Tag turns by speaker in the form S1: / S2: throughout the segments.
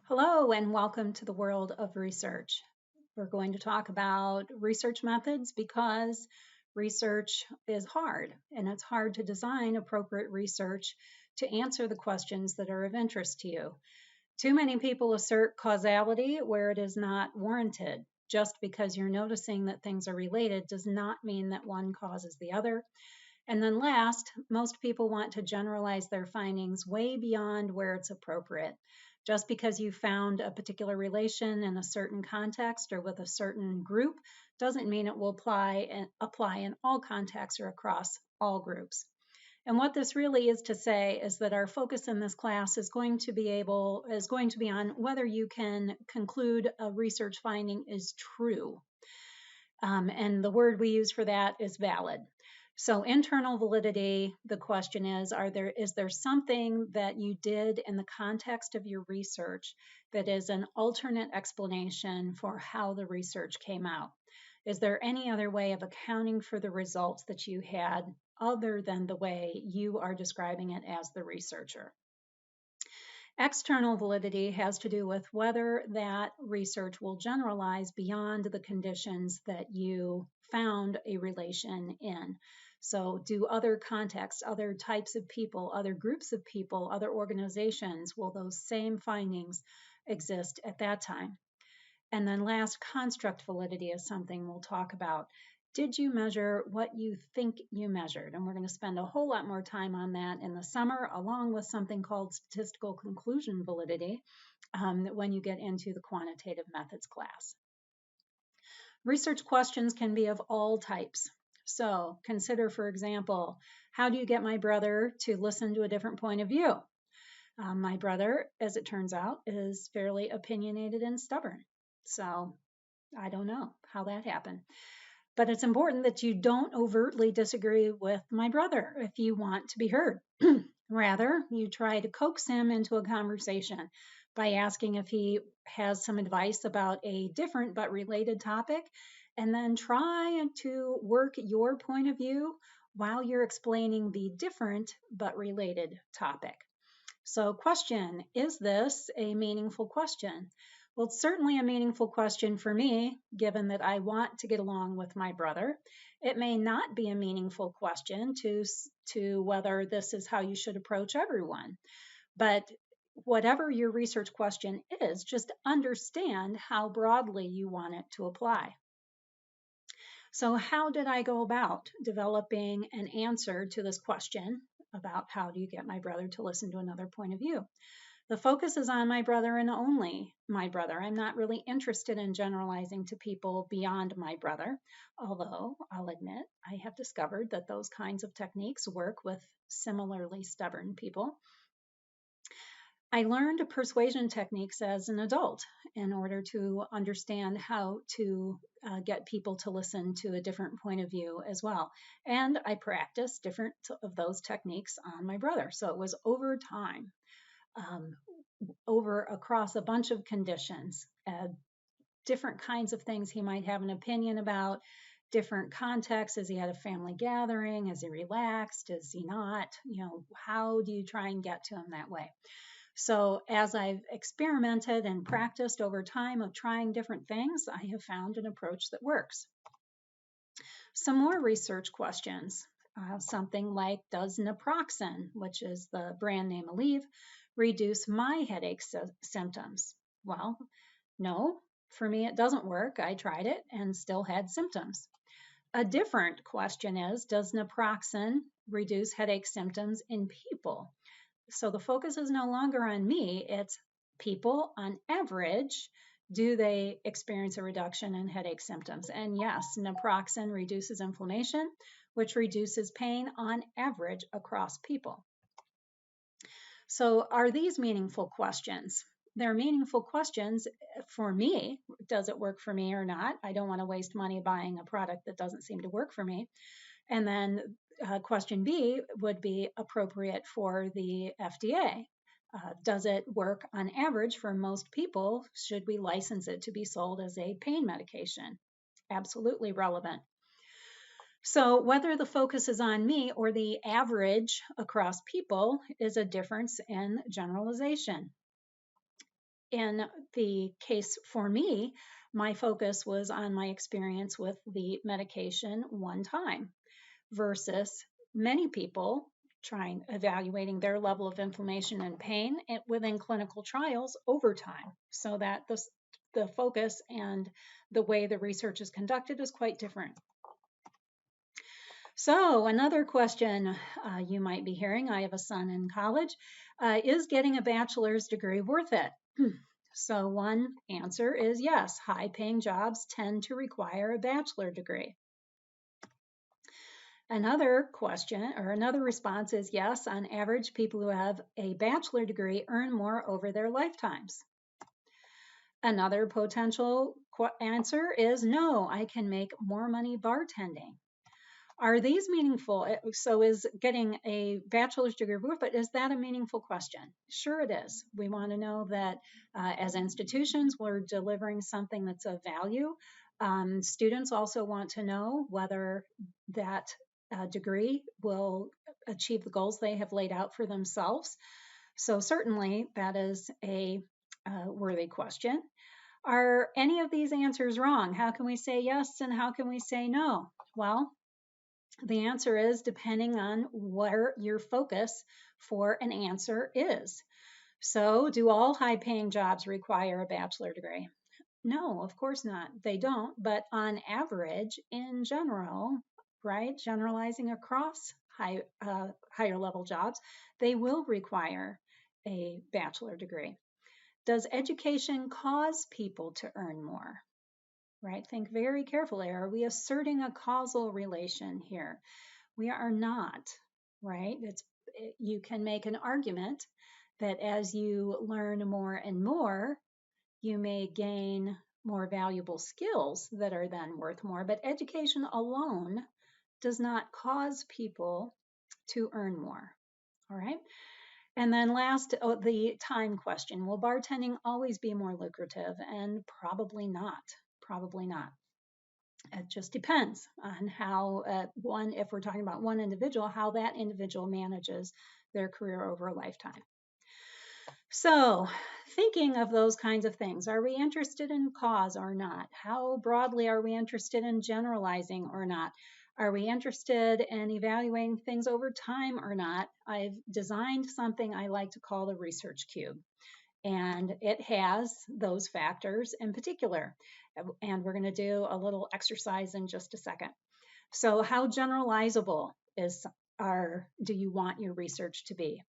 S1: Hello, and welcome to the world of research. We're going to talk about research methods because research is hard, and it's hard to design appropriate research to answer the questions that are of interest to you. Too many people assert causality where it is not warranted. Just because you're noticing that things are related does not mean that one causes the other. And then last, most people want to generalize their findings way beyond where it's appropriate. Just because you found a particular relation in a certain context or with a certain group doesn't mean it will apply in all contexts or across all groups. And what this really is to say is that our focus in this class is going to be on whether you can conclude a research finding is true. And the word we use for that is valid. So internal validity, the question is there something that you did in the context of your research that is an alternate explanation for how the research came out? Is there any other way of accounting for the results that you had other than the way you are describing it as the researcher? External validity has to do with whether that research will generalize beyond the conditions that you found a relation in. So, do other contexts, other types of people, other groups of people, other organizations, will those same findings exist at that time? And then last, construct validity is something we'll talk about. Did you measure what you think you measured? And we're going to spend a whole lot more time on that in the summer, along with something called statistical conclusion validity when you get into the quantitative methods class. Research questions can be of all types. So consider, for example, how do you get my brother to listen to a different point of view? My brother, as it turns out, is fairly opinionated and stubborn. So I don't know how that happened. But it's important that you don't overtly disagree with my brother if you want to be heard. Rather, you try to coax him into a conversation by asking if he has some advice about a different but related topic, and then try to work your point of view while you're explaining the different but related topic. So, question, is this a meaningful question? Well, it's certainly a meaningful question for me, given that I want to get along with my brother. It may not be a meaningful question to whether this is how you should approach everyone. But whatever your research question is, just understand how broadly you want it to apply. So how did I go about developing an answer to this question about how do you get my brother to listen to another point of view? The focus is on my brother and only my brother. I'm not really interested in generalizing to people beyond my brother, although I'll admit I have discovered that those kinds of techniques work with similarly stubborn people. I learned persuasion techniques as an adult in order to understand how to get people to listen to a different point of view as well. And I practiced different of those techniques on my brother. So it was over time. Across a bunch of conditions, different kinds of things he might have an opinion about, different contexts. Is he at a family gathering? Is he relaxed? Is he not? How do you try and get to him that way? So as I've experimented and practiced over time of trying different things, I have found an approach that works. Some more research questions. Something like, does naproxen, which is the brand name Aleve, reduce my headache symptoms? Well, no, for me it doesn't work. I tried it and still had symptoms. A different question is, does naproxen reduce headache symptoms in people? So the focus is no longer on me, it's people on average. Do they experience a reduction in headache symptoms? And yes, naproxen reduces inflammation, which reduces pain on average across people. So are these meaningful questions? They're meaningful questions for me. Does it work for me or not? I don't want to waste money buying a product that doesn't seem to work for me. And then question B would be appropriate for the FDA. Does it work on average for most people? Should we license it to be sold as a pain medication? Absolutely relevant. So whether the focus is on me or the average across people is a difference in generalization. in the case for me, my focus was on my experience with the medication one time versus many people evaluating their level of inflammation and pain within clinical trials over time, so that the focus and the way the research is conducted is quite different. So another question you might be hearing, I have a son in college, is getting a bachelor's degree worth it? So one answer is yes, high-paying jobs tend to require a bachelor degree. Another question or another response is yes, on average, people who have a bachelor degree earn more over their lifetimes. Another potential answer is no, I can make more money bartending. Are these meaningful? So is getting a bachelor's degree worth it? Is that a meaningful question? Sure it is. We want to know that as institutions, we're delivering something that's of value. Students also want to know whether that degree will achieve the goals they have laid out for themselves. So certainly that is a worthy question. Are any of these answers wrong? How can we say yes and how can we say no? Well, the answer is depending on where your focus for an answer is. So, do all high paying jobs require a bachelor degree? No, of course not. They don't. But on average, in general, right, generalizing across higher level jobs, they will require a bachelor degree. Does education cause people to earn more? Right? Think very carefully. Are we asserting a causal relation here? We are not, right? You can make an argument that as you learn more and more, you may gain more valuable skills that are then worth more, but education alone does not cause people to earn more, all right? And then last, the time question. Will bartending always be more lucrative? And probably not, probably not. It just depends on how if we're talking about one individual, how that individual manages their career over a lifetime. So thinking of those kinds of things, are we interested in cause or not? How broadly are we interested in generalizing or not? Are we interested in evaluating things over time or not? I've designed something I like to call the research cube. And it has those factors in particular. And we're going to do a little exercise in just a second. So how generalizable do you want your research to be?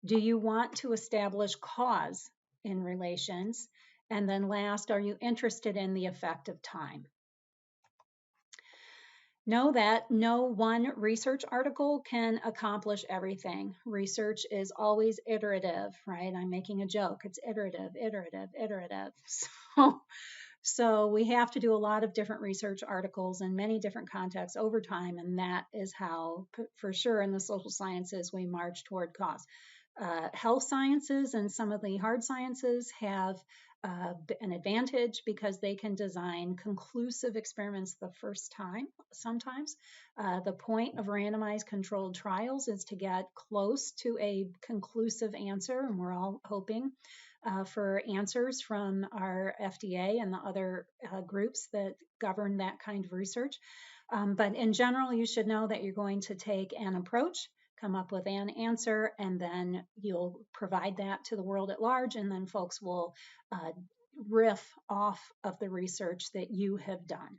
S1: Do you want to establish cause in relations? And then last, are you interested in the effect of time? Know that no one research article can accomplish everything. Research is always iterative, right? I'm making a joke. It's iterative, iterative, iterative. So we have to do a lot of different research articles in many different contexts over time, and that is how, for sure, in the social sciences, we march toward cause. Health sciences and some of the hard sciences have an advantage because they can design conclusive experiments the first time sometimes. The point of randomized controlled trials is to get close to a conclusive answer, and we're all hoping for answers from our FDA and the other groups that govern that kind of research. But in general, you should know that you're going to take an approach, come up with an answer, and then you'll provide that to the world at large, and then folks will riff off of the research that you have done.